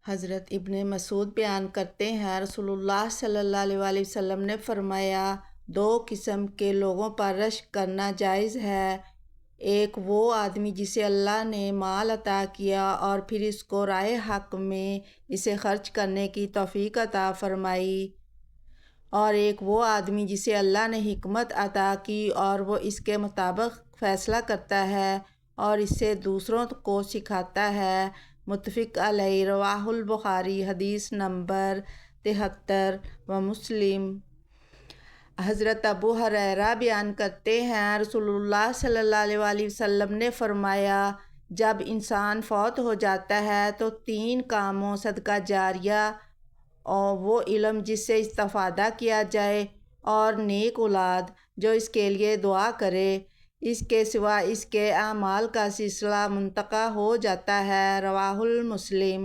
حضرت ابن مسعود بیان کرتے ہیں، رسول اللہ صلی اللہ علیہ وسلم نے فرمایا، دو قسم کے لوگوں پر رشک کرنا جائز ہے۔ ایک وہ آدمی جسے اللہ نے مال عطا کیا اور پھر اس کو راہ حق میں اسے خرچ کرنے کی توفیق عطا فرمائی، اور ایک وہ آدمی جسے اللہ نے حکمت عطا کی اور وہ اس کے مطابق فیصلہ کرتا ہے اور اسے دوسروں کو سکھاتا ہے۔ متفق علیہ، رواہ البخاری، حدیث نمبر 73 و مسلم۔ حضرت ابو ہریرہ بیان کرتے ہیں، رسول اللہ صلی اللہ علیہ وسلم نے فرمایا، جب انسان فوت ہو جاتا ہے تو 3 کاموں صدقہ جاریہ، اور وہ علم جس سے استفادہ کیا جائے، اور نیک اولاد جو اس کے لیے دعا کرے، اس کے سوا اس کے اعمال کا سلسلہ منقطع ہو جاتا ہے۔ رواہ المسلم۔